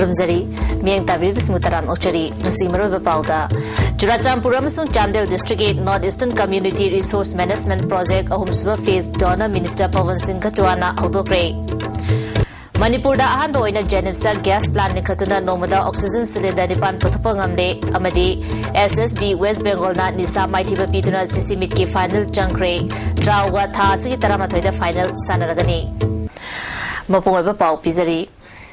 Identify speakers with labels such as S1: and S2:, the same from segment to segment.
S1: Kurumzari, Miang Tabi Bismutaran Ochari, Nasimaro Bapauda, Churachandpur amasung Chandel District North Eastern Community Resource Management Project Ahumsuba Phase Donor Minister Pawan Singh Katuana Audokre. Manipur da ahanba oina Janimsa gas plant ni khatuna nomada oxygen cylinder nipan puthupa ngamle amadi SSB West Bengal na nisa maithiba piduna sisimit ki final changre trawga tha sigi taramathoi da final sanaragani mapungba pau pizari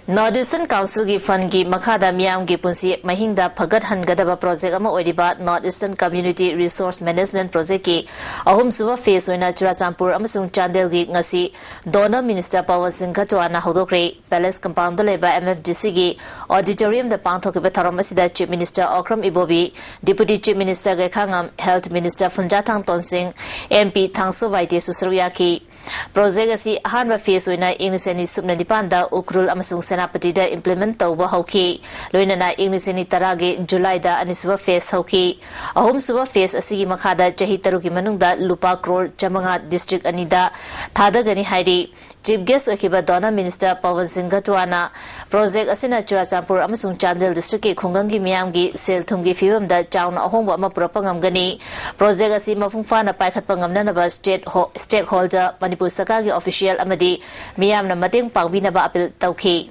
S1: North Eastern Council ki fund ki makhada miyam ki punsi mahingda phagat hangadaba project ama oiriba North Eastern Community Resource Management Project ki ahum suba phase oina Churachandpur amasung Chandel gi ngasi Donor Minister Pawan Singh Katuana hodokre Palace Compound leba MFDC gi auditorium da pangthokiba tharam asida Chief Minister Okram Ibobi Deputy Chief Minister Gekhangam Health Minister Funjathang Tonsing MP Thangsu Vaidye Susruya ki project asi ahanba phase oina Ingliseni subna dipanda ukrul amasung Senapati da implement tauba hauki loinana Ingliseni tarage July da anisuba phase hauki ahum suba phase asigi makhada chahi taruki manungda lupa crore chamanga district anida thadagani hairi Chief Guest Okiba Donor Minister Pawan Singh Katuana project asina Churachandpur amasung Chandel district ki khungangi miyamgi sel thumgi fibam da chauna ahongba ama purapangam gani project asi mapungfana paikhatpa ngamnanaba stakeholder Manipur Sarkargi official amadi miyamna mateng pangbinaba appeal tauki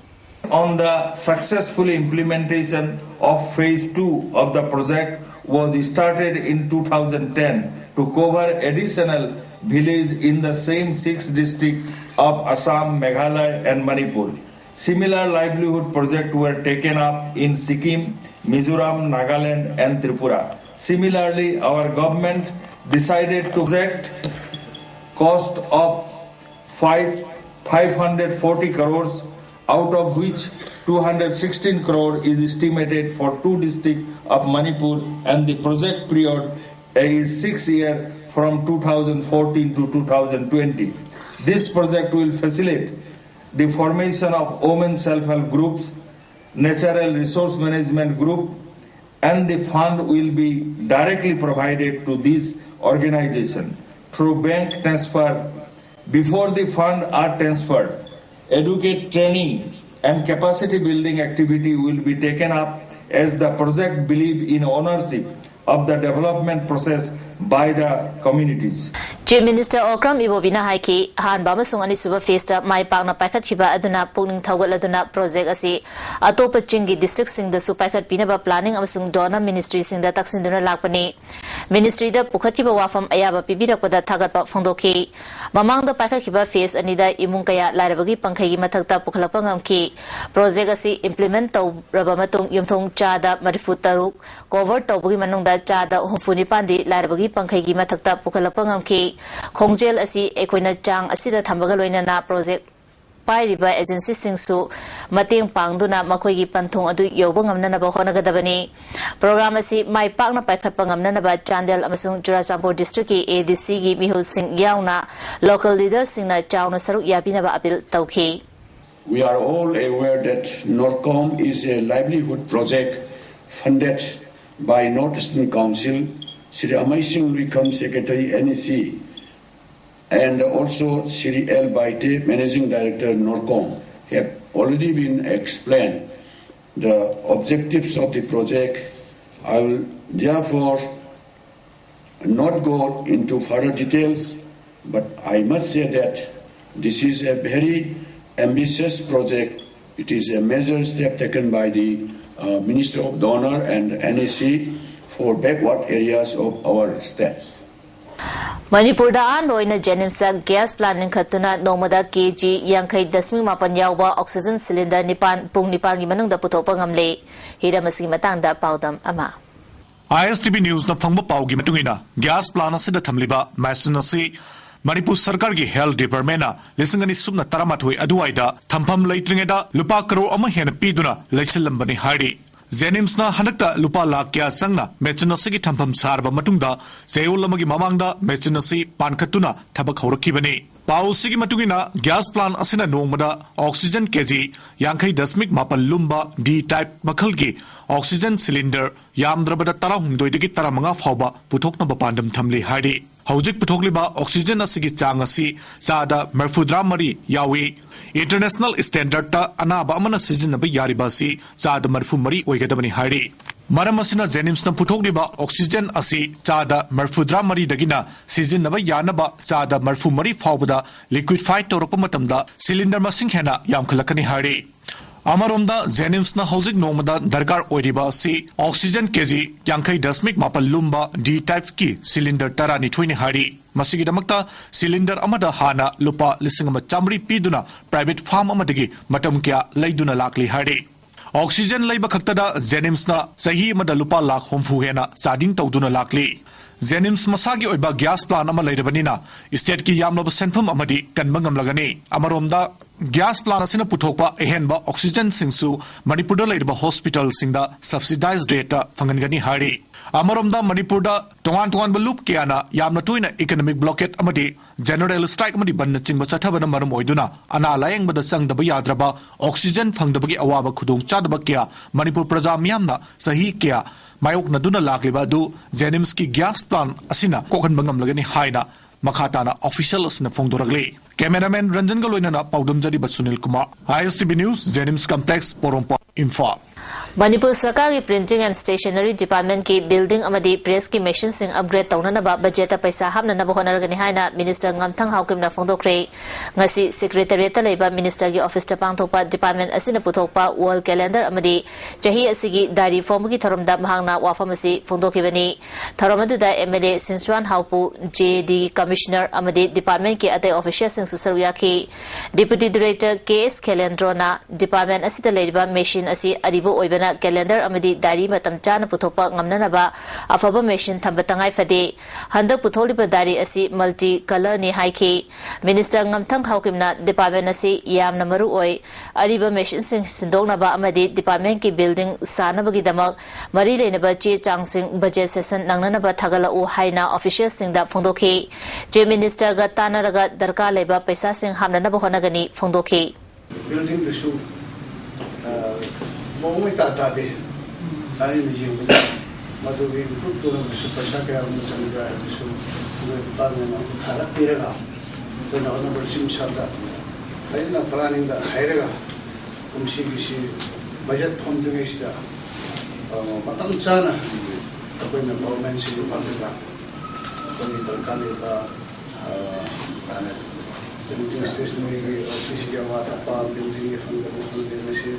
S2: On the successful implementation of phase 2 of the project was started in 2010 to cover additional villages in the same 6 districts of Assam, Meghalaya and Manipur. Similar livelihood projects were taken up in Sikkim, Mizoram, Nagaland and Tripura. Similarly, our government decided to project cost of 540 crores, out of which 216 crore is estimated for 2 districts of Manipur, and the project period is 6 years from 2014 to 2020. This project will facilitate the formation of women self-help groups, natural resource management group, and the fund will be directly provided to these organizations through bank transfer. Before the fund are transferred, educate training and capacity building activity will be taken up as the project believes in ownership of the development process by the communities.
S1: Chief Minister Okram Ibobina haiki han bamasung ani suba festa mai pakna paikhat khiba aduna pungning thawgal aduna project asi atopa chingi district sing da su paikhat pinaba planning amasung donor ministry sing da taksinduna lakpani ministry da pukhathiba wafam ayaba pibirakpada thagatpa phongdoki mamang da paikhat khiba phase ani da imung kaya lairabagi pankhai gi mathakta pukhalapa ngamki project asi implement tawraba matung yumthong cha da marifu taruk cover tawbagi manung da cha da humfuni pandi lairabagi pankhai gi mathakta pukhalapa ngamki Kongjel asi ekoina chang asida thambaga loinana project pairiba agency singsu mateng pangduna makoigi panthong adu yoba ngamnanaba honagadabani program asi mai pakna paikhatpa ngamnanaba Chandel amasung Churachandpur district ki ADC gi mihul sing yauna local leaders singna chawna saruk yapinaba appeal tauki.
S3: We are all aware that NORCOM is a livelihood project funded by North Eastern Council. Shri Amazing Recom Secretary NEC and also Shri L. Baite, Managing Director NORCOM, have already been explained the objectives of the project. I will therefore not go into further details, but I must say that this is a very ambitious project. It is a major step taken by the Minister of Donor and NEC for backward areas of our states.
S1: Manipur da an boina Janimsa gas plant khatuna nomada kg yankai dasmi mapan yawba oxygen cylinder nipan pung nipan gi manung da putopa ngamle hira masi matang da paudam ama
S4: ISTV News na phangba paugi matungina gas plant asida thamliba machine asi Manipur Sarkar gi Health Department na lisingani subna taramathoi aduaida thampham leitringeda lupa crore ama hena piduna leisilambani hari Janims na hanakta lupa lakya sangna mechinasi thampam sarba matungda seolamagi mamangda mechinasi pankatuna thabak horakibani pausigi matugina gas plant asina nongmada oxygen kg yankai dasmik mapan lumba D type makhalgi oxygen cylinder yamdrabada tarahumdoi degi taramanga phawba puthokna bapandam thamli hari हौजिक पुथोकलिबा oxygen असिगी चांग असि चादा मरफुद्रा मरी यावी international standard ता अनाबा अमना सिजिनबा यारिबा असि चादा मरफु मरी ओइगदबनि हाइरि मरम असिना जेनिम्सना पुथोकलिबा ऑक्सीजन असि चादा मरफुद्रा मरी दगिना सिजिनबा यानबा चादा मरफु मरी फावबदा लिक्विडफाइड तौरप मतमदा सिलिंडर मसिंग हेना यामखलकनि हाइरि अमरोमदा जेनिम्सना हौजिक नोमदा दरकार ओइरिबा असि ऑक्सीजन केजी 50.8 लुम्बा डी टाइप की सिलिंडर 12 हाइरि मसिगिदमक्ता सिलिंडर अमदा हाना लुपा 1,100 पीदुना प्राइवेट फार्म अमदगी मतम क्या लैदुना लाकली हाइरि ऑक्सीजन लैबा खक्तदा जेनिम्सना सही अमदा लुपा लाख होमफु हेना चार्जिंग तौदुना लाकली जेनिम्स मसागी ओइबा गैस प्लान अमा लैरबनिना स्टेट की यामलब सेंफम अमदी कनबा ngमलगनी अमरोमदा गैस प्लान असिना पुथोकपा एहेनबा ऑक्सीजन सिंगसु मणिपुरदा लैरबा हॉस्पिटल सिंगदा सब्सिडाइज्ड रेट फंगनगनी हाइरि अमरोमदा मणिपुरदा तोंगान तोंगान बलुप केयाना यामना तोइना इकोनॉमिक ब्लॉकेट अमदी जनरल स्ट्राइक अमदी बन्न चिंगबा चथबना मरम ओइदुना अना लायंगबदा चंगदबा याद्रबा ऑक्सीजन फंगदबगी अवाबा खुदोंग चादबा क्या मणिपुर प्रजा मियामना सही क्या मायोक नदुना लाकलिबा दु जेनिम्स की गैस प्लान असिना कोखन बंगम लगनी हाइना मखाताना ऑफिशियल असना फोंदोरगले कैमरामैन रंजन गलोइना पाउडम जरी Sunil Kumar ISTV news जेनिम्स complex पोरोंपा Imphal
S1: Manipur सरकार की प्रिंटिंग एंड स्टेशनरी डिपार्टमेंट की बिल्डिंग अमदी प्रेस की मशीन सिंग अपग्रेड तौननबा बजेट पैसा हाबननबा होनरगनि हाइना मिनिस्टर ngमथंग हाउकिमना फोंदोखरे ngasi सेक्रेटरीट लेबा मिनिस्टर की ऑफिस ता पांगथोकपा डिपार्टमेंट असिना पुथोकपा वर्ल्ड कैलेंडर अमदी चही असिगी दारी फॉर्म की थरमदा महांगना वाफम असि फोंदोखिबनी थरम अदुदा MLA सिंसरान हाउपु JD कमिश्नर अमदी डिपार्टमेंट के अतै ऑफिशियल सिंग सुसरुयाखी डिप्यूटी डायरेक्टर KS खेलेंद्रोना डिपार्टमेंट असिदा लेबा मशीन असि अरिबो ओइबना कैलेंडर अमदी दारी मतम चाना पुथोकपा ngमननबा अफबा मशीन थंब तंगाई फदे हंदक पुथोलिबा दारी असि मल्टी कलर नि हाइखी मिनिस्टर ngमथंग हाउकिमना डिपार्टमेंट असि यामना मरु ओइ अरिबा मशीन सिंग सिंदोकनबा अमदी डिपार्टमेंट की बिल्डिंग सानबगी दमक मरी लेनबा चे चांगसिंग बजेट सेशन नंगननबा थगलउ हाइना ऑफिशियल सिंगदा फोंदोखी जे मिनिस्टर ग तानरगा दरकार लेबा पैसा सिंग हामननबा होनगनी फोंदोखी
S5: बिल्डिंग दिसु मोंगै ताता दे ताई मिजिंग मधुगी ग्रुप तो दिसु पैसा के हम संगा दिसु डिपार्टमेंट थारा पिरगा तो नवनबर सिम सादा ताइना प्लानिंग दा हाइरगा कुमसी किसी बजट फॉर्म दिगेसिदा मतम चाना तपैना गवर्नमेंट से पालगा कोनी दरकार लेबा बिल्डिंग स्टेशनरी की ऑफिस की आवाज अपा बिल्डिंग के फंड में से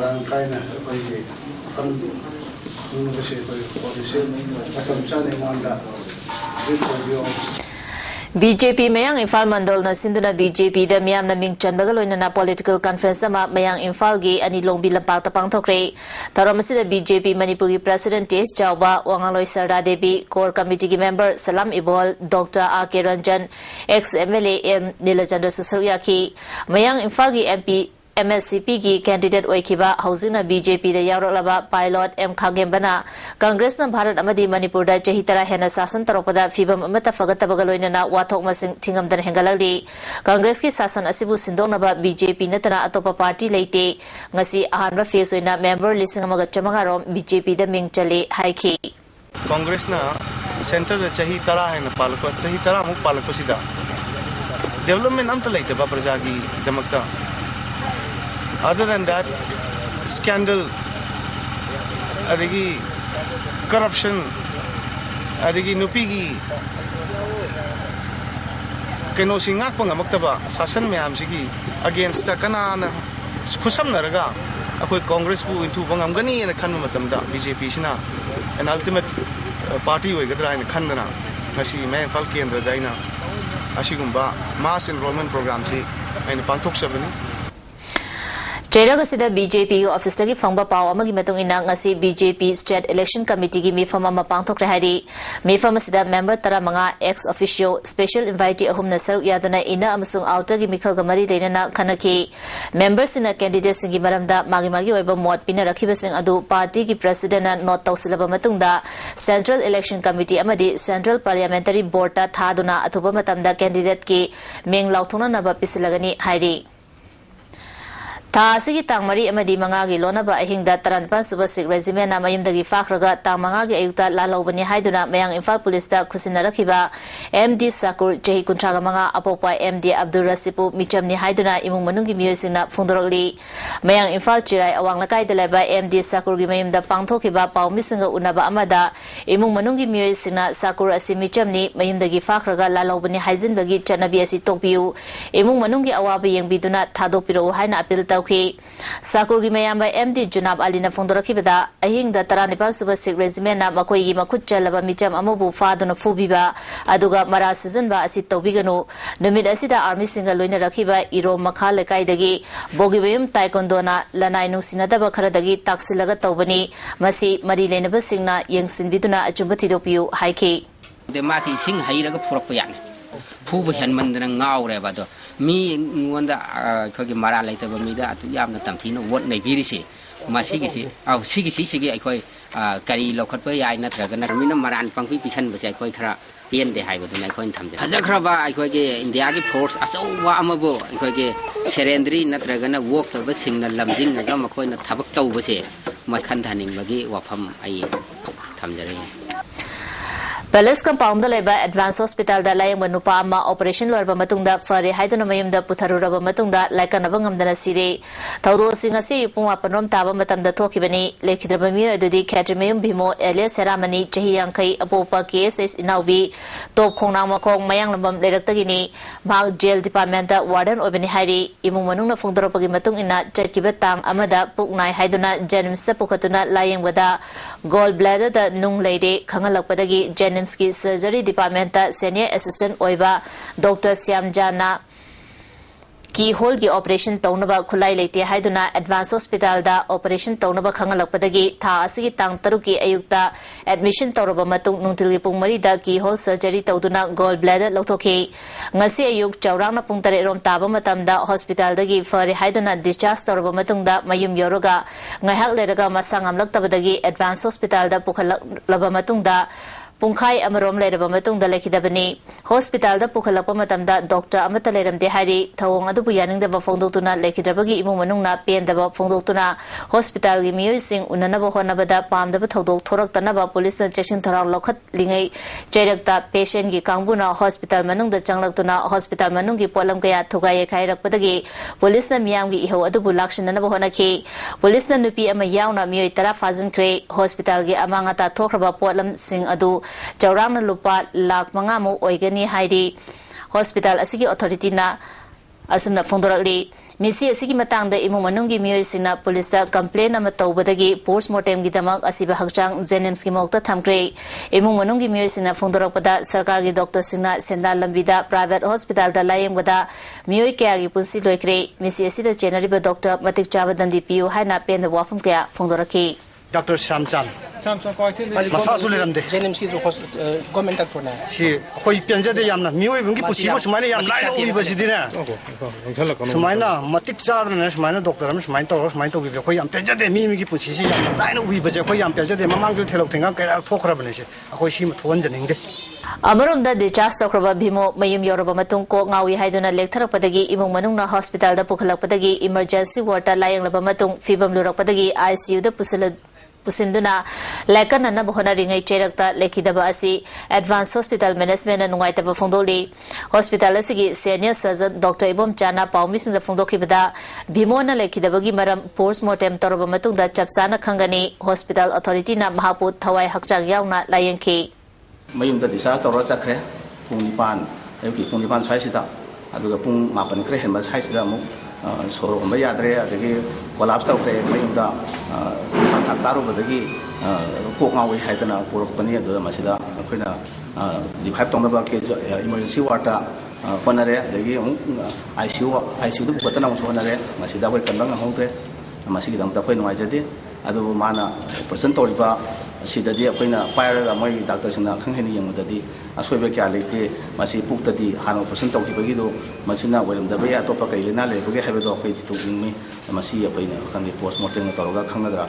S5: रंकाइना कोई फंड उनके से कोई पॉलिसी मतम चाने मांडा building
S1: BJP Mayang Infal Mandol na sinduna BJP da miyam na ming chanbaga loina na political conference ama Mayang Infal gi ani longbi lampak ta pangthokre taramasi da BJP Manipuri President Tes Chawba Wangaloi Sarda Devi Core Committee ki member Salam Ibol Dr. R.K. Ranjan ex MLA M Nilachandra Susaryaki Mayang Infal gi MP MSCP की candidate ओइखिबा housing BJP दा यावरलबा pilot M खागेंबना Congress ना भारत अमदी मणिपुर दा चही तरा हेना शासन तरपदा फिबम अमता फगतबगा लोइना वाथोक मसिंग थिंगमदन हेंगलगली कांग्रेस की शासन असिबु सिंदोनबा BJP नतना अतोपा पार्टी लेते ngasi ahanba फेस ओइना मेंबर लिसिंग अमगा चमगारोम BJP दा मिंग चले हाइखी
S6: कांग्रेस ना सेंटर दा चही तरा हेना पालको चही तरा मुक पालको सिदा डेवलपमेंट अमता लेते बा प्रजा की दमकता Other than that, scandal, adigi corruption, adigi nupigi, keno singak pang maktaba sasan में हम सिगी against का ना खुशम नरगा अकोई कांग्रेस को इंटू बंगम गनी ने खन मतम दा BJP Cina an ultimate party होए गदरा ने खन ना मसी मैं फल के अंदर दाइना अशिगुम्बा mass enrollment program से मैंने पांथोक सबनी
S1: Jairagasida BJP office tagi fangba paw amagi matong ina ngasi BJP state election committee gi mifama mapang thok rehari mifama sida member tara manga ex officio special invitee ahum na saru yadana ina amasung outer gi mikhal gamari leina khanaki members ina candidates singi maramda magi oiba mot pina rakhiba sing adu party gi president na not tawsilaba matungda central election committee amadi central parliamentary board ta thaduna athuba matamda candidate ki ming lauthuna naba pisilagani hairi Tha asigi tang mari amadi mangagi lonaba ahingda taranpan suba sik regiment na mayumdagi fakhraga tang mangagi ayukta lalobani haiduna mayang Imphal police ta khusinarakiba MD Sakur jehi kuntraga manga apokpa MD Abdul Rasipu michamni haiduna imung manungi miyosingna phungdorokli mayang Imphal chirai awang lakai deleba MD Sakur gi mayumda pangthokiba pawmisinga unaba amada imung manungi miyosingna Sakur asi michamni mayumdagi fakhraga lalobani haijinbagi chanabi asi tokpiu imung manungi awabi yengbiduna thadopiro haina apil Sakur gi mayamba MD Junab Alina Fondoraki-bada ahingda Taranipan Suba Sik Regiment na makoigi makut chalaba micham amubu faduna fubiba aduga mara season ba asi tawbiganu numit asida army singa loina rakiba iro makha lekaidagi bogibayum taekwondo na lanai nungsinadaba kharadagi taksilaga tawbani masi mari lenaba singna yengsinbiduna achumba thidopiu haiki
S7: de masi sing hairaga phurakpa yani Puba Henmandana Ngaurebado. Me wonder Kogi Mara later by me that Yam Tamtino, what may be say. Masigisi, our Sigisi, I call Kari Lokatway, I not Ragamina Maran Funky Pishan, which I call Kra, in the high with my coin time. Hazakraba, I call in the Agi ports, as Wamabo, I call Serendri, not Ragana walked over signal Lamding, the Gama coin of Tabakto was here. Must containing Magi Wapam, I Tamdari.
S1: Palace compound leba advanced hospital da layang manupa ama operation lorba matungda fare haiduna mayumda putharuraba matungda laikanaba ngamdana sire thaudo singasi puma panrom taba matamda thokibani lekhidraba mi adudi khatrimayum bhimo alias seramani chahi yankai apopa KSS inaubi top khongna makong mayang lambam leiraktagini bhag jail department da warden obani hairi imung manungna phungdoropagi matung ina chatkiba tang amada puknai haiduna Jennings da pukhatuna layang wada gallbladder da nung leide khangalakpadagi Jennings की surgery department senior assistant ओइबा doctor श्यामजाना keyhole की operation तौनबा खुलाई लेते हाइदुना advance hospital दा operation तौनबा खंगलकपदगी था असगी तांग तरुक की अयुक्ता एडमिशन तौरबा मतुंग नुंतिलगी पुंग मरीदा की होल सर्जरी तौदुना गॉल ब्लैडर लौथोखे ngasi ayuk chawrangna pung 3 rom taba matamda hospital dagi fare haidana discharge tawraba matungda mayum yoroga ngaihak leraga masang amlaktabadagi advanced hospital da pukhalaba matungda Pungkai amarom leraba matungda lekhidabani hospital da pukhalakpa matamda doctor amata leramde hari thawong adu buyaningda ba phongdoktuna lekhidrabagi imung manungna pendaba phongdoktuna hospital gi miyoising unanaba honabada pamdaba thodok thoraktana ba police na chection tharang lokhat lingai chairakta patient gi kangbuna hospital manungda changlaktuna hospital manung gi polam kaya thugai khairakpadagi police na miyam gi iho adu bulakshana ba honakhi police na nupi ama yauna miyoi tara fazin kre hospital gi amanga ta thokraba polam sing adu Chawrangna lupa lakh mangamu oigani hairi hospital asigi authority na asumna phongdorakli misi asigi matangda imung manunggi miyoisina police da complaint ama tawbadagi postmortem gi damak asiba hakchang Jennings gi mokta thamkre imung manunggi miyoisina phongdorakpada sarkar gi doctor singna senda lambida private hospital da layeng bada miyoi kya gi punsi loikre misi asida general doctor matik chaba dandi piu haina pen da wafum kya phongdoraki
S6: Dr. Shamchan. Masa sulit ramde.
S8: Jennings ki comment tak pernah.
S6: Si, koi pianja de yamna. Mioi bungi pusibo sumai yam lain ubi basi dina. Sumai na matik jar na sumai na doctor am sumai to ubi koi yam pianja de mi ki pusi si yam lain ubi basi koi yam pianja de mamang jo thelok thenga kaya thokra bane se. Koi si thon janing de.
S1: Amarom da discharge tokraba bhimo mayum yoroba matung ko ngawi haiduna lektharakpadagi imung manungna hospital da pukhalakpadagi emergency ward ta layang laba matung fibam lurakpadagi ICU da pusinduna lekan na bohona ringai cherakta lekhidaba asi advanced hospital management na nungai taba phongdoli hospital asigi senior surgeon Dr. Ibom Chana Paumis na phongdokibada bhimona lekhidabagi maram postmortem toroba matungda chapsana khangani hospital authority na mahaput thawai hakchang yauna layengki
S9: mayumda discharge tawra chakre pung nipan ayuki pung nipan saisida aduga pung mapan kre henba saisida amu soro homba yadre adagi collapse tawkre mayumda thak tarubadagi kok ngawi haidana purokpani adu masida akoina revive tongnaba ke emergency ward ta honare adagi ICU du patana mo honare masida koi kandang hongtre masigi dam ta koi nuaijade adu mana person toriba sidadi akoina pairaga moi doctor sina khangheni yengudadi asoibe kya leite masi puktadi hano person tawkibagi do machina walamda be atopa kailena lebage habado akoi titukmi masi akoina khangni postmortem toroga khangadra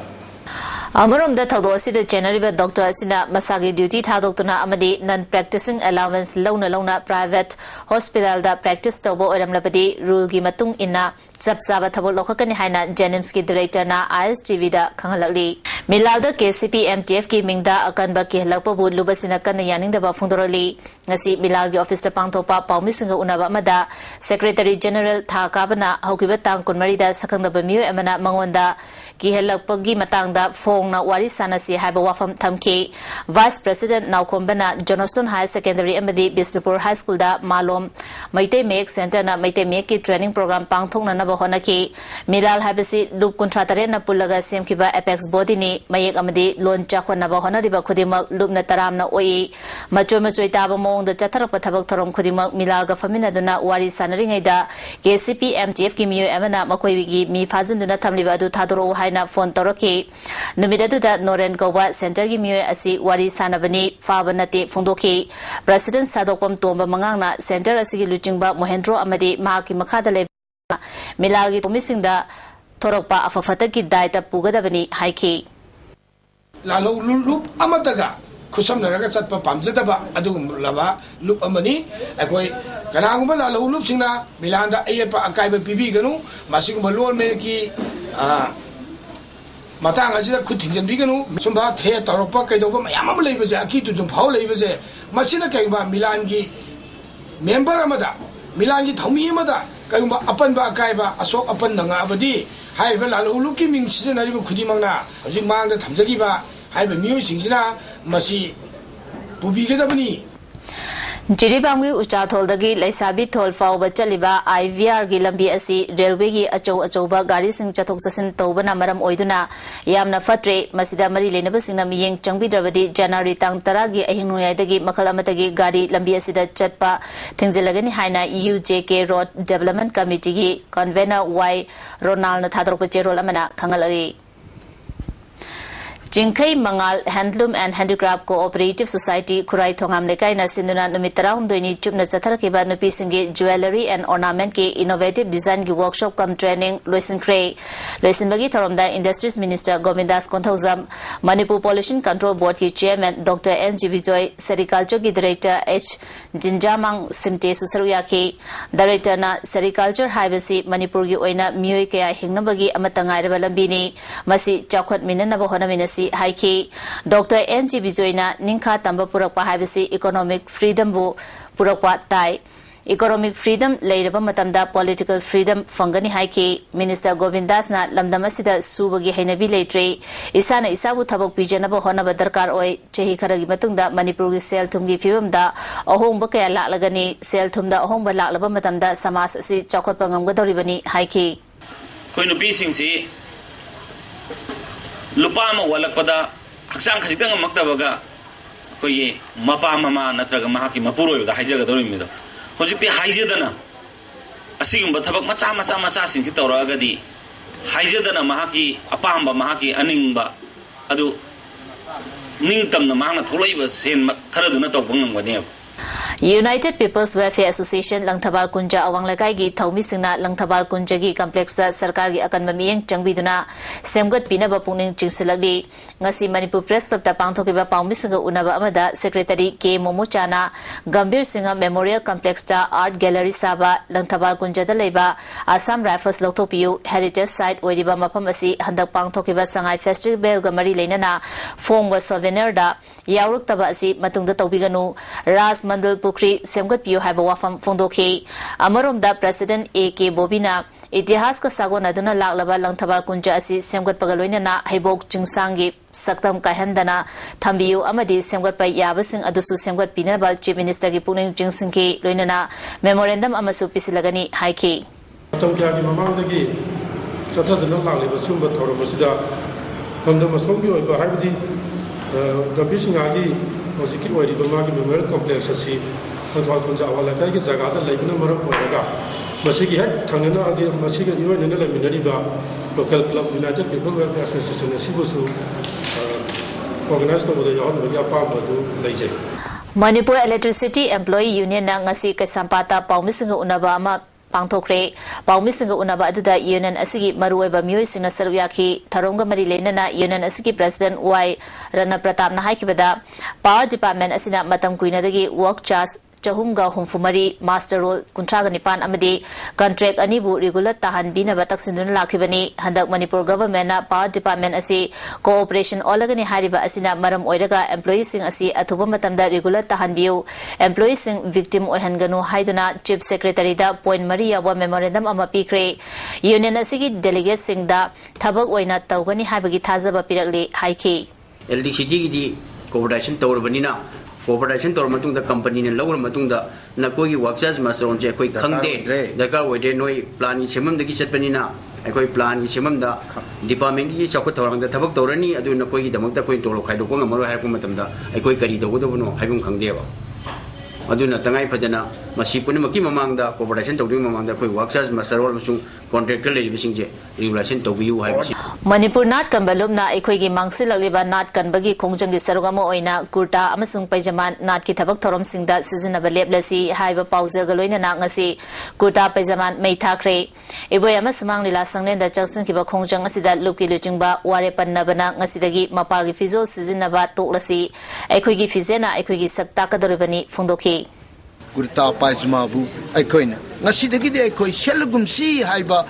S1: Amarom da thawdo asida general doctor asina masagi duty thadoktuna amadi non practicing allowance launa private hospital da practice tawbo oramlabadi rule gi matung inna chap chaba thabok lokhakani haina Jenims ki director na ISTV da khangalakli Milal da KCP MTF ki mingda akanba ki halakpa bu lubasina kan yaning da ba phungdoroli ngasi Milal gi office ta pangthopa pawmi singa unaba amada Secretary General tha kabana hokiba tang kunmari da sakangda ba miyo amana mangonda ki halakpa gi matang da phong na wari sanasi haiba wafam thamki Vice President Naukombana Johnston High Secondary amadi Bisnupur High School da Malom Maite Mek Center na Maite Mek ki training program pangthong na ba honaki Milal habisi lup kontratare na pulaga semkiba apex body ni mayek amadi lon chakwan na ba honariba khudima lup na taram na oi macho taba mong da chatharak pathabak thorom khudima Milal ga famina duna wari sanari ngai da KCP MTF ki miyo amana makoi gi mi fazin duna thamliba adu thadoro haina phone toraki numidadu da Noren Gowa Center gi miyo asi wari sanabani fabanati phungdoki President Sadokpam Tomba mangangna center asigi luchingba Mohendro amadi mahaki makhada le Milal gi tomisingda thorokpa afafata ki daita pugadabani haiki
S8: lalo lup amataga khusam naraga chatpa pamjadaba adugum laba lup amani akoi kanagumba lalo lup singna Milanda ayapa akaiba pibi ganu masigumba lol me ki matang asida khuthingjan biganu sumba the torokpa kaidoba mayam am leibaje aki tu jum phau leibaje masina kaiba Milan gi member amada Milan gi thomi amada kayumba apan ba kaiba asok apan nanga abadi haiba lalo luki ming sisenariba khudimangna hojik mangda thamjagi ba haiba miyo singsina masi pubigedabani
S1: Jiribamgi Uchathol dagi Laisabi Thol Fauba Chaliba IVR gi lambi asi railway gi achouba gari sing chathok sasin tobana maram oiduna yamna fatre masida mari lenaba singna miyeng changbidravadi January tang 10 gi ahingnuyai dagi makhal amatagi gari lambi asida chatpa thingjelagani haina UJK Road Development Committee gi convener Y Ronald na thadrokpa cherol amana khangalari Jinkai Mangal Handloom and Handicraft Cooperative Society Kurai Thongam Lekai na Sinduna Numitara Humdoini Chupna Chatharakeba Nupi Singi Jewelry and Ornament ki Innovative Design ki Workshop cum Training Loisin Kray Loisin Bagi Thoromda Industries Minister Govindas Konthauzam Manipur Pollution Control Board ki Chairman Dr. N.G. Bijoy Sericulture ki Director H. Jinjamang Simte Susaruya ki Director na Sericulture Haibasi Manipur ki Oina Miyoi Kaya Hingnabagi Amatangai Rabalambini Masi Chakwat Minanaba Honaminasi Haiki Dr. N.G. Bijoyna Ninka Tamba Purakpa Habisi Economic Freedom Bu Purakpa Tai Economic Freedom Lairaba Matamda Political Freedom Fangani Haiki Minister Govindas na Lamdamasida Subagi Hainabi Laitre Isana Isabu Tabok Pijanaba Honaba Darkar Oi Chehi Karagi Matunda Manipur Sel Tumgi Fibamda Ohomba Kaya Lagani Sel Tumda Ohomba Laba Matamda Samas Si Chakot Pangam Gadoribani Haiki
S10: Koinu Pisingsi Lupa ma walakpada haksang khasitang maktabaga koye mapa mama natraga mahaki mapuroi da haijaga dorimi do hojikti haijadana asigumba thabak macha singki tawraga di haijadana mahaki apamba mahaki aningba adu ningtamna mahna tholaiba sen kharaduna tawbangam
S1: United People's Welfare Association Langthabal Kunja Awang Lakai gi Thaumi Singna Langthabal Kunja gi complex da sarkar gi akan mamiyeng changbiduna semgat pinaba pungning chingsilagli ngasi Manipur Press Club ta pangthokiba paumi singa unaba amada Secretary K Momochana Gambir Singha Memorial Complex ta Art Gallery saba Langthabal Kunja da leiba Assam Rifles Loktopiu Heritage Site oiriba mafam asi handak pangthokiba Sangai Festival ga mari leinana phongwa souvenir da yauruk taba asi matungda tawbiganu Ras Mandal Pukri Semgat Piyo Haiba Wafam Fungdoki Amaromda President A.K. Bobina Itihas ka sago na duna laklaba Langthabal Kunja asi Semgat Pagaloina na Haibok Chingsangi Saktam Kahendana Thambiyu Amadi Semgat Pai Yabasing Adusu Semgat Pinabal Chief Minister ki Puning Chingsingi Loinana Memorandum Amasu Pisilagani Haiki
S11: Matam Kyagi Mamangdagi Chatadana Laklaba Sumba Thorabasida Hamdama Songi Oiba Haibadi Gambisingagi Hojiki oiriba magi memorial complex asi Langthabal Kunja awala kai ki jagada laibina maram oiraga masigi hek thangena agi masiga iwanena laminariba local club United People Welfare Association asibusu organize tawada yawan bagi apamba du laije
S1: Manipur Electricity Employee Union na ngasi kasampata paumisinga unaba ama pangthokre paumisinga unaba aduda union asigi maruweba miyoi singa saruyaki tharomga mari lenana union asigi president Y Rana Pratap na haikibada power department asina matam kuina dagi work charge Chahumga Humfumari, Master Role, Kuntraganipan Amadi, Contract Anibu, regular Tahan Bina Bataksin Lakibani, Handak Manipur Government, Power Department Asi, Cooperation Olagani Hariba Asina, Maram Oiraga, Employees Sing Asi, Atubamatanda, regular Tahan Biu, Employees Sing Victim Ohanganu, Haiduna, Chief Secretary da, Point Maria, wa Memorandum Ama Pikre, Union Asigi, Delegate Sing da, Tabak Oina, Tawani Habagi Tazaba Pirakli, Haiki.
S12: LDCG cooperation tour banina cooperation tour matung the company ne lower matung da na koi workers master on je koi khangde dakar wede noi plan ni semam dagi set banina koi plan ni semam da department gi chakot thorang da thabak torani adu na koi gi damak da koi tolo khai do ko ngamaro hai ko matam da koi kari do do no haibum khangde ba aduna tangai phadana masi punimaki mamangda cooperation tawdi mamangda koi workers master role masung contractor le bisingje regulation tawbiu hai masi
S1: Manipur Nat Kambalumna Equigi Mangsil Liba Nat Kanbagi Kongjangi Sarugamo Oina Kurta Amasung Pajaman Nat Kitabak Torom Singda Season of Leblasi Haiba Pausa Galoina Nangasi Kurta Pajaman Meitakre Eboyama Sumang Lila Sanglen the Jackson Kiba Kongjang Asida Luki Lujingba Warepan Nabana Nasidagi Mapagi Fizo Season of Toklasi Equigi Fizena Equigi Saktaka Doribani Fundoki
S13: Kurta Pajmabu Equina Nasidagi de Equi Shelagum Si Haiba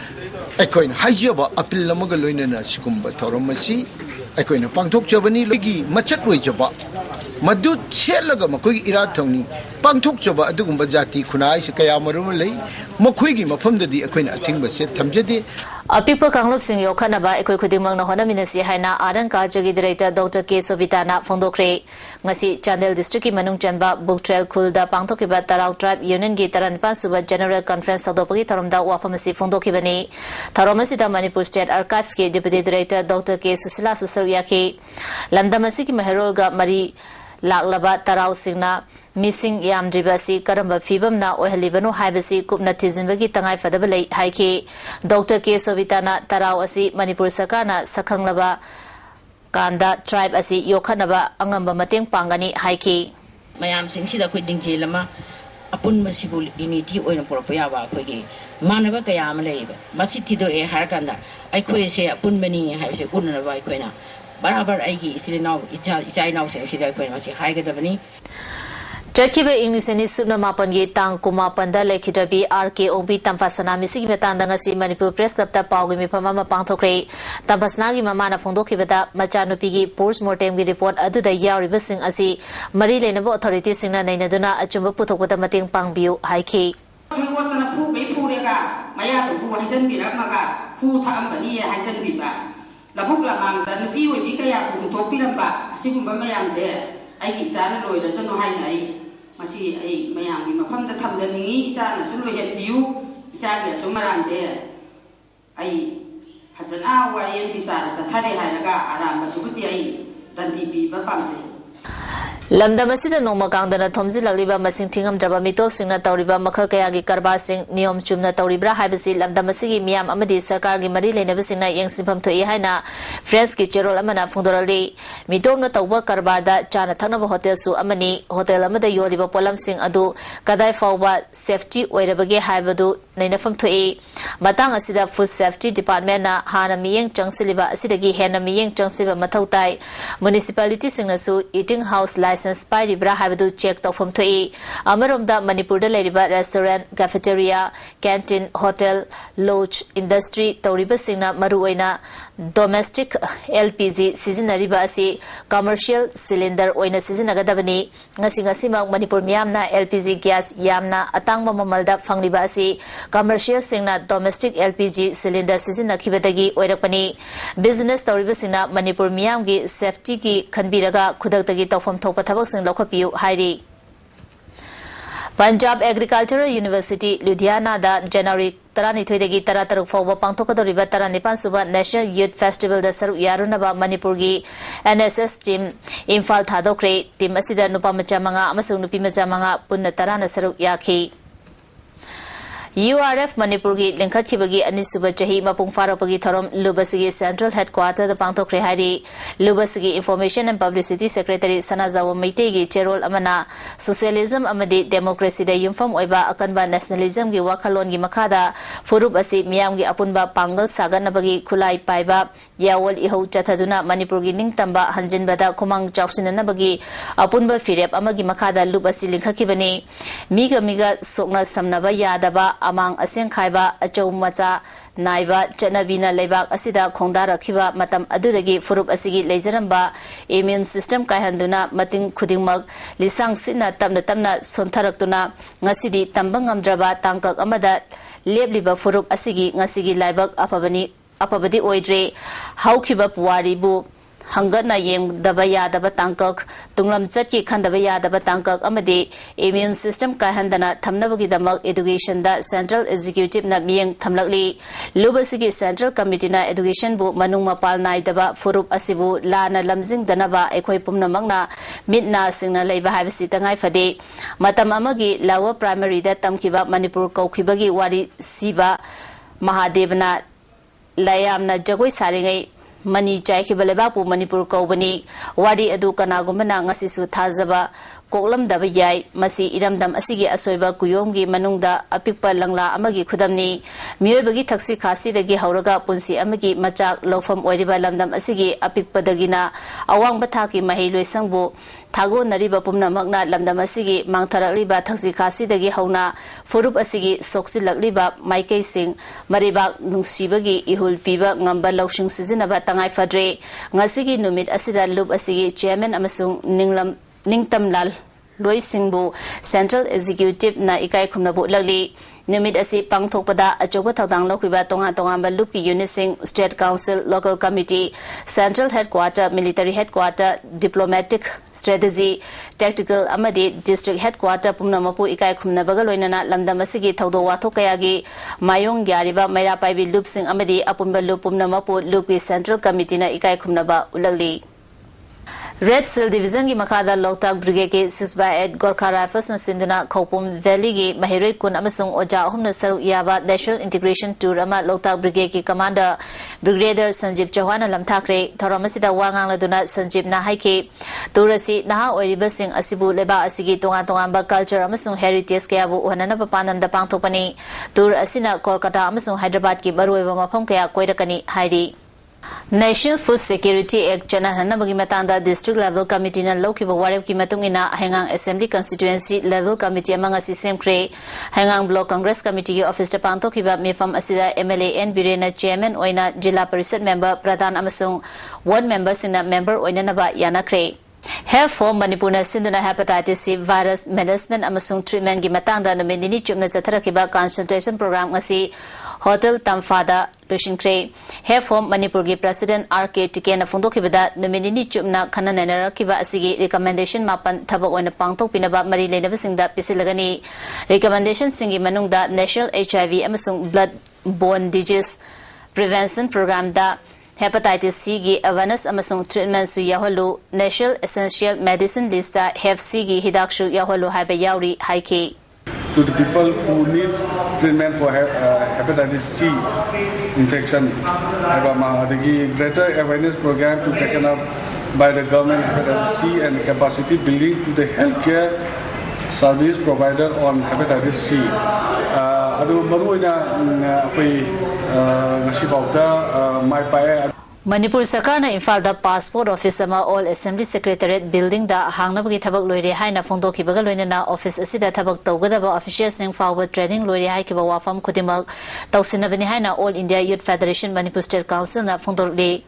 S13: Equine Hajaba Apil Lamagaloina Sikumba Toromasi Equina Pangtok Jabani Ligi Machatway Jaba Madut Shelaga Makui Iratoni Pangtok Jaba Adugumba Jati Kunai Kayamarumale Makuigi Mapum the Equina Atimba said Tamjadi
S1: People Kanglop Sing Yokanaba Equidimang Honaminasi Haina Adan Kajagi Director Dr. K. Sobitana Fondokre Ngasi Chandel District Manung Chanba Book Trail Kulda Pangtokiba Tarau Tribe Union Gitaran Pansuba General Conference Sadopagi Taramda Wafamasi Fondokibani Taromasida Manipur State Archives Ki Deputy Director Dr. K. Susila Susaryaki Lamdamasiki Maherolga Mari Laklaba Tarau Singna Missing Yam Dribasi Karamba Fibam na Ohalibano Hibasi Kupna Tizimbagi Tangai Fadabale Haiki Dr. K. Sovitana Tarau Asi Manipur Sakana Sakanglaba Kanda Tribe Asi Yokanaba Angamba Mating Pangani Haiki
S14: Mayam Sing Sida Quiding Jilama Upon Masibul Unity or Propia Quigi Manaba Kayam Lab Masitido e Harkanda I quay say upon many has a good Quena Barabar Aigi is now it's I now say Sida Quena Haigadabani
S1: Jatkiba English and Suna Mapangi Tang Kuma Panda Lekitabi RK Obi Tampasana Missing Betandangasi Manipur Press Lapta Pawimi Pamama Pangtokre Tampasnagi Mamana Fondokibata Machanupigi Post Mortem report Adu the Yao reversing Asi Marie Lenabo authorities in Nanaduna Achumba Putokota Mating Pangbiu Haiki.
S15: Masih mayang di mafam da thamjani isa na sulu het biu isa ge sumaran je ai hazana wa yen bisa sa thare halaga aram ba tuti ai dan tv ba pam je
S1: Lamdamasida Noma Gangdana Tomzi Laliba Masing Tingam Draba Mitop Singna Tauriba Makal Kayagi Karbar Sing Niom Chumna Tauribra Hibasi Lamdamasigi Miam Amadi Sarkargi Mari Lenabasina Yang Simpam to Ihaina Friends Kichero Amana Fundorali Mitom no Tauba Karbada Chana Tanaba Hotel Su Amani Hotel Amada Yoriba Polam Sing Adu Kadai Fauba Safety Oirabage Hibadu Nainafam to E Matang Asida Food Safety Department na Hana Miyang Changsiliba Asidagi Hena Miyang Changsiba Matautai Municipality Singasu Eating House License by Ribra Habadu checked off from Toy Amarum Manipur Ladiba Restaurant, Cafeteria, Canteen, Hotel, Lodge, Industry, Tauriba Singna, Maruena, Domestic LPG, Season Ribasi, Commercial Cylinder, Oina Season Agadabani, Nasingasima, Manipur Miamna, LPG gas, Yamna, Atang Mamalda, Fanglibasi, Commercial Singna, Domestic LPG Cylinder Season Akibadagi, Oirapani, Business Tauriba Singna, Manipur Miamgi, Safety Ki, Kanbiraga, Kudakagi, Tofam Topa. Lokapiu Hairi Punjab Agricultural University Ludhiana da January Tarani Twidagi Tarataruk Foba Pangtokadoriba Taranipan Suba National Youth Festival da Saru Yarunaba Manipurgi NSS team Infal Thadokre team Asida Nupa Machamanga Amasung Nupi Machamanga Punna Tarana Saru Yaki URF Manipur gi lengkhathibagi anisuba chahi mapung farapagi thorom lubasigi Central Headquarter da pangthokre hari lubasigi Information and Publicity Secretary Sanazawa Meite gi cherol amana socialism amadi democracy da yumfam oiba akanba nationalism gi wakhalon gi makhada furup asi miyam gi apunba pangal saganabagi khulai paiba yawol ihau chathaduna Manipur gi ningtamba hanjinbada khumang chawsinanabagi apunba firep amagi makhada lubasi lengkhakibani miga sokna samnaba yadaba amang aseng khaiba achau macha naiba chanabina lebak asida khongda rakhiba matam adudagi furup asigi leijaramba immune system kaihanduna mating khudingmak lisang sina tamna sontharaktuna ngasidi tambang amdraba tangkak amada lebliba furup asigi ngasigi laibak apabadi oidre haukhiba puwari bu Hangat na yeng dabaya daba tangkak tunglam chatki khandabaya daba tangkak amadi immune system kahandana thamnabagi damak education da central executive na miyeng thamlakli lubasigi central committee na education bu manung mapal nai daba furup asibu lana lamjing danaba ekhoi pumnamakna mitna singna leiba habisi tangai fade matam amagi lower primary da tamkiba Manipur kaukhibagi wari siba mahadevna layamna jagoi saringai Mani chai ki balebapu Manipur kaubani wadi adu kanagumana ngasisu thazaba koklam daba yai masi iramdam asigi asoiba kuyomgi manungda apikpa langla amagi khudamni miyoibagi thaksi khasi dagi hauraga punsi amagi machak lofam oiriba lamdam asigi apikpa dagina awang bathaki mahei loisangbu thago nariba pumna magna lamdam asigi mangtharakliba thaksi khasi dagi hauna furup asigi soksilakliba maikei sing mariba nungsibagi ihul piba ngamba lawsing sizinaba tangai fadre ngasigi numit asida lub asigi chairman amasung Ningtam Lal Loi Singbu Central Executive na ikai khumnabu lagli numit asi pangthokpada achoba thawdang lokhiba tonga balup ki unit sing State Council Local Committee Central Headquarter Military Headquarter Diplomatic Strategy Tactical amadi District Headquarter pumnamapu ikai khumnabaga loinana lamdam asigi thawdo wathok kayagi mayong gyariba maira paibi loop sing amadi apunba loop pumnamapu loop ki Central Committee na ikai khumnaba ulagli Red Seal Division की मखादा Loktak brigade के 6/8 Gorkha rifles न सिंधुना खोपुम valley की महिरोई कुन अमसुंग ओजा अहुम सरुक याबा national integration tour अमा Loktak brigade की commander brigadier Sanjeev Chauhan लमथाखरे थौरमसिदा वांगांग लदुना Sanjeev ना हाइके टूरसी नहा ओरिबा सिंग असिबु लेबा असिगी तोंगा कल्चर अमसुंग हेरिटेज कयाबु ओहनना पानमदा पांथोपनी टूर असिना कोलकाता अमसुंग हैदराबाद की बरुवेबा मफम कया कोइरकनी हाइरी National Food Security Act Chana Hanabagi Matanda District Level Committee na Loki Warep ki matungina Hangang Assembly Constituency Level Committee among Assisem Cray Hangang Block Congress Committee Office Panto Kiba Mifam Asida MLA N Birena Chairman Oina Jilla Parishad Member Pradhan Amasung Ward Members in a Member Oinanaba Yana Cray Have for Manipur Sinduna Hepatitis C Virus Management Amasung Treatment gi matangda na Mendini Chumna Jatharakiba Consultation Program ngasi Hotel Tamfada Lushin Cray Have for Manipur gi President RK Tiken Fundokibada na Mendini Chumna Kananara Kiba Asigi Recommendation Mapan Tabak Wana Pangtok Pinaba Mari Lenabasingda Pisilagani Recommendation Singi Manungda National HIV Amasung Blood-Borne Disease Prevention Program da Hepatitis C gi awareness amasung treatment su yaholu National Essential Medicine List Hep C gi hidak su yaholu haiba yauri haike.
S16: To the people who need treatment for hepatitis C infection, the greater awareness program to taken up by the government hepatitis C and capacity building to the healthcare service provider on hepatitis C.
S1: Manipur Sarkar na Imphal da Passport Office ama All Assembly Secretariat Building da hangnabagi thabak loire haina phongdokibaga loinana office asida thabak tawgadaba official sing forward training loire haikiba wafam khudimak tawsinabani haina All India Youth Federation Manipur State Council na phongdorli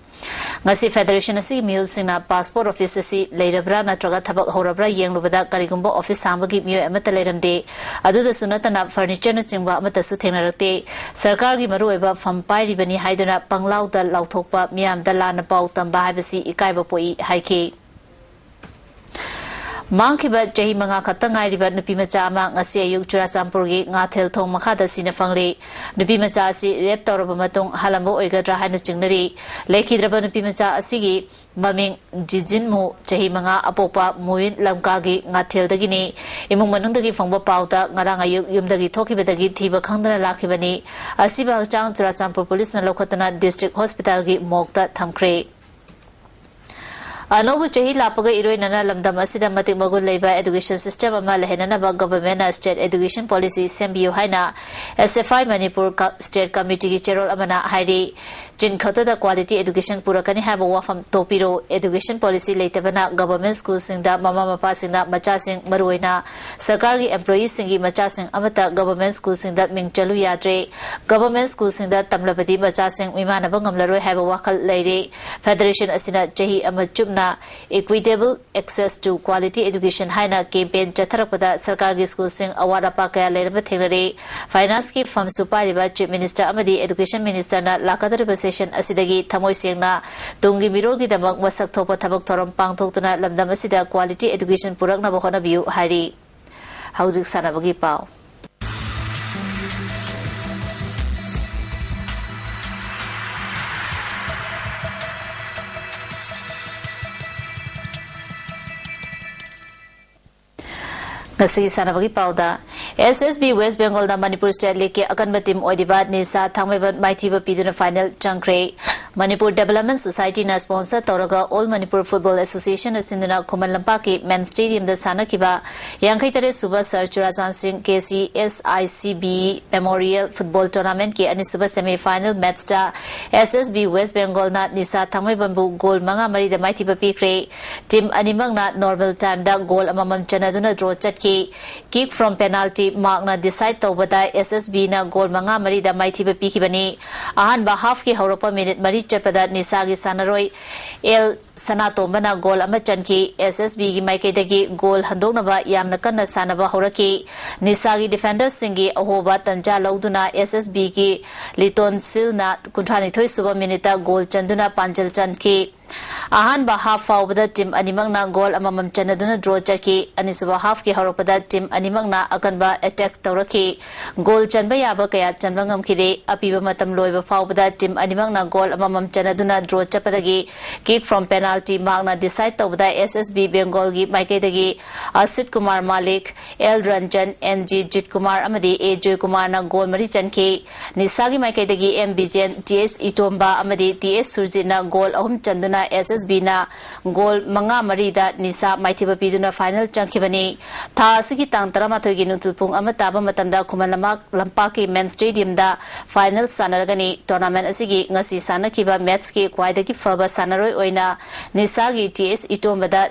S1: ngasi federation asi miyul singna passport office asi leirabra natraga thabak horabra yenglubada karigumba office hambagi miyo amata leiramde aduda sunatana furniture na chingba amata su thengnarakte sarkar gi maru eba fampai ribani haiduna panglau da lauthokpa miyam da lana pau tamba habasi ikaiba poi haike Mangkiba Jahi Manga Katangai Riba Nupimacha Mang Asia Yuk Churachampurgi Ngathel Thong Makada Sina Fangli Nupimacha Si Rep Torobamatong Halambo Oigadra Haina Jingnari Lekidraba Nupimacha Asigi Maming Jijinmu Jahi Manga Apopa Muin Lamkagi Ngathel Dagini Imung Manundagi Fangba Pauta Ngaranga Yuk Yumdagi Tokibadagi Tiba Kangdana Lakibani Asiba Chang Churachampur Police na Lokotana District Hospital gi Mokta Thamkre Anobu Chahi Lapaga Iroinana Lamdam Asida Matik Magun Labor Education System Ama Lehenana Government State Education Policy Sembio Haina SFI Manipur State Committee Chairol Amana Hairi Jin Khata the Quality Education Purakani have a wafam Topiro Education Policy Latabana Government Schools Sing da Mama Pasina Machasing Maruina Sarkari Employees Singi Machasing Amata Government Schools Sing da Ming Chalu Yadre Government Schools Sing da Tamlapati Machasing Imana Bangamlaro have a wakal lady Federation Asina Jahi Amachum Equitable access to quality education haina campaign Jatharapada Sarkargi School Sing Awara Pakaya Lerba Thenare Finance ki Fam Supariba Chief Minister Amadi Education Minister na Lakadar session Asidagi Tamoy Singna Tungi Mirogi Damak Wasak Topa Tabak Toram Pangtokuna Lamdamasida Quality Education Purak na Bohona View Hari Housing Sanabagi Pau Ngasi sanabagi pauda SSB West Bengal na Manipur State League akan batim oidibat ni sa thangmeban maitiba piduna final changkre Manipur Development Society na sponsor toraga All Manipur Football Association asinduna Khoman Lampa ki Men Stadium da sanakiba yangkai tare suba Sir Churajan Singh KCSICB Memorial Football Tournament ki ani suba semi final match da SSB West Bengal na nisa thangmeban bu goal manga mari da maitiba pikre team animang na normal time da goal amamam chanaduna draw chatki kick from penalty mark na decide tawbada SSB na goal manga mari da maithiba pikibani ahan ba half ki horopa minute mari chapada nisagi sanaroi el Sanatombana goal ama chanki SSB gi maikaidagi goal handoknaba yamna kanna sanaba horaki nisagi defender singi ahoba tanja lauduna SSB gi liton silna kunthani thoi suba minute goal chanduna panjal chanki ahan ba half fawbada team animang na goal amamam chanaduna draw chaki anisuba half ki horopada team animang na akanba attack tawraki goal chanba yaba kaya chanbangam khide apiba matam loiba fawbada team animang na goal amamam chanaduna draw chapadagi kick from penalty mark decide tawbada SSB Bengal gi maikaidagi Asit Kumar Malik L Ranjan NG Jit Kumar amadi A Joy Kumar na goal mari chanki nisagi maikaidagi M Bijen TS Itomba amadi TS Surjit na goal ahum chanduna SSB na goal manga mari da nisa maithiba piduna final chankibani tha sigi tang taramathoi gi nutulpung amataba matamda Khuman Lampa ki Men Stadium da final sanaragani tournament asigi ngasi sanakiba match ki kwaidagi faba sanaroi oina nisagi TS Itombada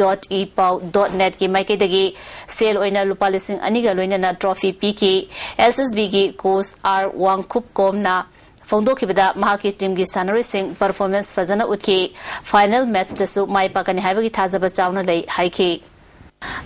S1: www.epau.net ki maikaidagi sale oina lupa lising aniga loina na trophy piki SSB gi coach R Wangkhup kom na Fongdokibada Mahaki team gi sanari sing performance fazana utki final match dasu mai pakani haibagi thazaba chawna lei haiki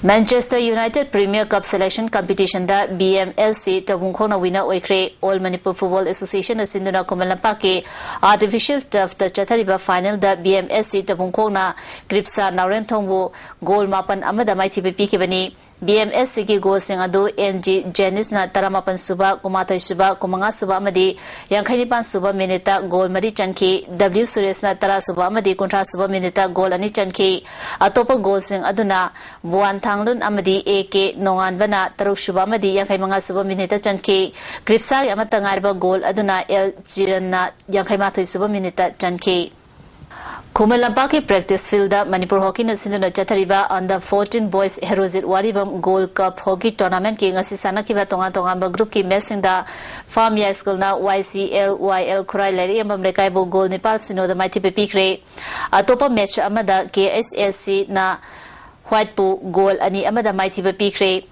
S1: Manchester United Premier Cup Selection Competition da BMLC tabungkhona winner oikre All Manipur Football Association asinduna Khoman Lampa ke artificial turf da chathariba final da BMLC tabungkhona Gripsa Nauren Thongbu goal mapan amada maithibe pikibani BMSC ki goal sing adu NG Janice na taramapan suba kumathoi suba kumanga suba amadi yankhanipan suba minute goal mari chanki W Suresh na tara suba amadi kontra suba minute goal ani chanki atopa goal sing aduna Buan Thanglun amadi AK Nongan bana taruk suba amadi yankhaimanga suba minute chanki Gripsa amata ngarba goal aduna L Jiran na yankhaimathoi suba minute chanki Khoman Lampa ki practice field da Manipur Hockey na sinduna chathariba under 14 boys Herozit Waribam Gold Cup Hockey Tournament ki ngasi sanakiba tonga ba group ki match da Farm Ya School na YCL YL Khurai Lari ambam lekai bo goal Nepal sino da maithibe pikre atopa match amada KSSC na White Po goal ani amada maithibe pikre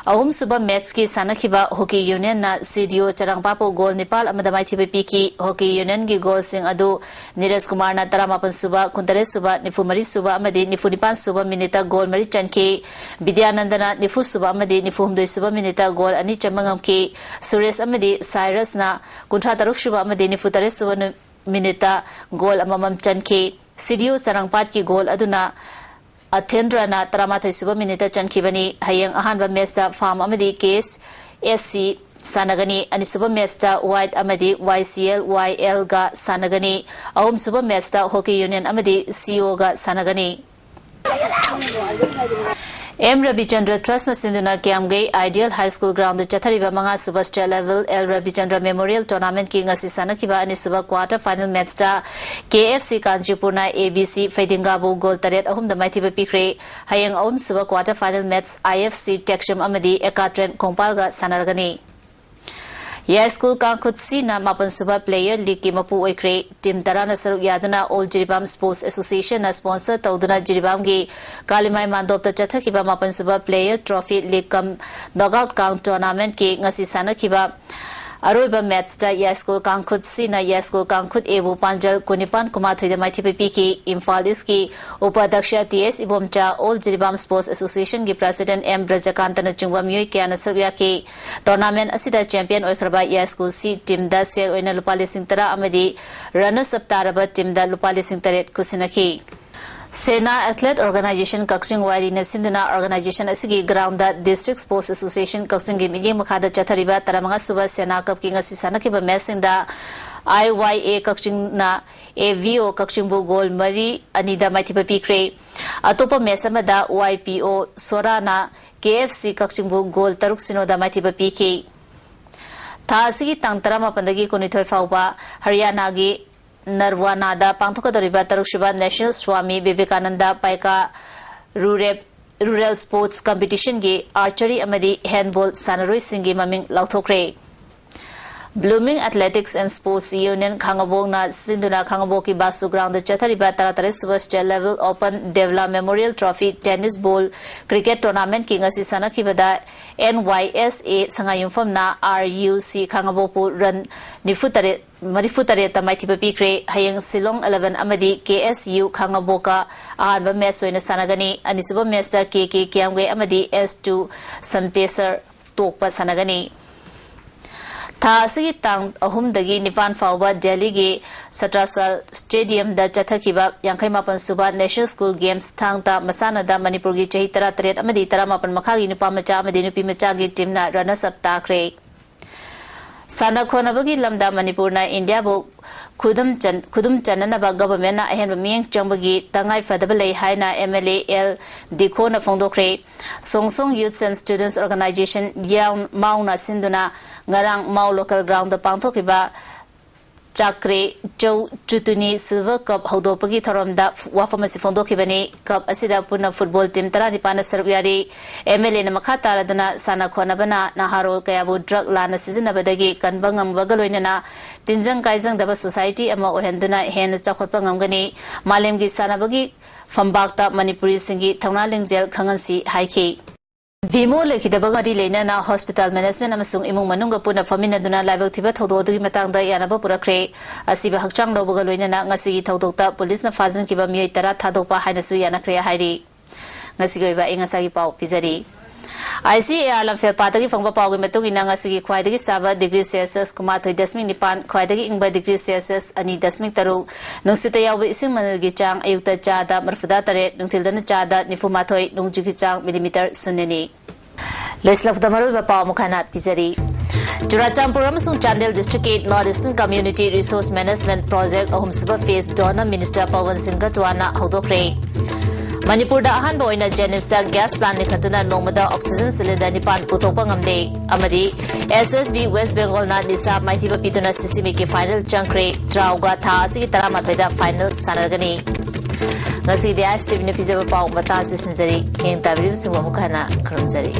S1: Ahum suba match ki sanakiba Hockey Union na CDO Charangpapo goal Nepal amada maithibe piki Hockey Union gi goal sing adu Neeraj Kumar na taramapan suba kuntare suba nifumari suba amadi nifunipan suba minita goal mari chanki Vidyanandana nifu suba amadi nifumdoi suba minita goal ani chamangam ki Suresh amadi Cyrus na kuntra taruk suba amadi nifutare suba minita goal amamam chanki CDO Charangpat ki goal aduna Athendrana Taramathai Suba Minute Chankibani Hayang Ahanba Mesta Farm Amadi Case SC Sanagani and Suba Mesta White Amadi YCL YL Ga Sanagani Aum Suba Mesta Hockey Union Amadi CO Ga Sanagani M. Rabichandra Trust na Sindhuna Kiamgay Ideal High School Ground the Chathariva Manga Suba State Level L. Rabichandra Memorial Tournament King Asisana Kiba and Suba Quarter Final Match da KFC Kanchipurna ABC Fadingabu Goal Taret Ahum the Mighty Pikre Hayang Om Suba Quarter Final Match IFC Texam Amadi Ekatren Kompalga Sanargani Yes School Kankut Sina Mapan Suba Player League Mapu Oikre Team Tarana Saru Yaduna Old Jiribam Sports Association na sponsor Tauduna Jiribam Gi Kalimai Mandop the Chathakiba Mapan Suba Player Trophy League Knockout Count Tournament Ki Ngasi Sana Kiba Aruba Match da Yes School Kankut Sina Yes School Kankut Ebu Panjal Kunipan Kumathu the Mighty Piki Imphal Iski Upadaksha TS Ibomcha Old Jiribam Sports Association Gi President M Brajakantana Chungwa Mui Kiana Serbia Ki Tournament Asida Champion Oikraba Yes School C Team da Sel Oina Lupali Singtara Amadi Runners Up Taraba Team da Lupali Singtaret Kusinaki Sena Athlete Organization Kaksing Wari Sindhuna Organization Asigi Ground that District Sports Association Kaksing Migi Makada Chathariba Taramanga Suba Sena Cup King Asisana Kiba Messing da IYA Kaksing na AVO Kaksing Bu Goal Mari Anida Maitipa Pikre Atopa Mesamada YPO Sorana KFC Kaksing Bu Goal Taruk Sinoda Maitipa PK Tasigi Tangtarama Pandagi Kunitoy Fauba Haryana Gi Narwanada Pangthokadoriba Tarushiba National Swami Vivekananda Paika Rural Sports Competition Gi Archery Amadi Handball Sanaroi Singi Maming Lauthokre Blooming Athletics and Sports Union Khangabong na Sindhuna Khangaboki Basu Ground the Chathariba Taratare Suba State Level Open Devla Memorial Trophy Tennis Bowl Cricket Tournament King Asisana Kibada NYSA Sangayumfam na RUC Khangabopu Run Nifutare Marifutare Tamaitipa Pikre Hayang Silong 11 Amadi KSU Khangaboka Ahanba Mesoina Sanagani Anisuba Mesta KK Kiamwe Amadi S2 Santesar Tokpa Sanagani Tasigi Tang Ahum Dagi Nipan Fauba Delhi Gi Satrasal Stadium da Chathakiba Yankai Mapan Suba National School Games Tangta Masana da Manipur Gi Chahitara Taret Amadi Taramapan Makhagi Nupa Macha Amadi Nupi Macha Gi Team na runners up Takre Sana Khonabagi Lamda Manipur na India Bo Kudum Chananaba Government na Ahen Ming Chambagi Tangai Fadabale Haina MLA L Dikona Fondokre Songsong Youth and Students Organization Yang Mauna Sinduna Ngarang Mau Local Ground the Pangthokiba Chakre Joe Chutuni Silver Cup Hodopagi Tharamda Wafamasi Fondokibani Cup Asida Puna Football Team Taranipana Serviari MLA Namakata Radana Sana Khonabana Naharo Kayabu Drug Lana Sizinabadagi Kanbangam Bagaloinana Tinjang Kaizang Daba Society Ama Ohenduna Hen Chakotpangamgani Malemgi Sanabagi Fambakta Manipuri Singi Taunaling Jail Kangansi Haiki Vimo Lekidabagadi Lena Hospital Management Amasung Imung Manunga Puna Faminaduna Label Tibet Hodo Matanga Yanaba Purakre Asiba Hakchang Lobogaloina Ngasi Todokta Police na Fazan Kiba Mietara Tadopa Hanasu Yanakrea Hairi Ngasigoiba Ingasagi Pau Pizari ICA Lamfe Patagi Fanga Pau Metung Ngasi Quidagi Saba degree Celsius Kumato Desming Nipan Quidagi Ingba degree Celsius Ani Desming Taru Nusita Yawi Simanagi Chang Ayuta Chada Marfuda Tare Nungtildana Chada Nifumatoi Nungjuki Chang millimeter Sunini Loislaf Damaru Bapa Mukana Pizari Juracham Sung Chandel District 8 Northeastern Community Resource Management Project Ahum Suba Face Donor Minister Pawan Singh Tuana Hodokre Manipur da ahan boina Jenims da gas plant ni khatuna nomada oxygen cylinder nipan putopa ngamde amadi SSB West Bengal na disa maiti ba pituna sisimi ki final changkre trauga tha asi tarama thoida final sanargani ngasi dia ISTV ne pizaba pau mata sinjari eng tabri sungwa mukhana kramjari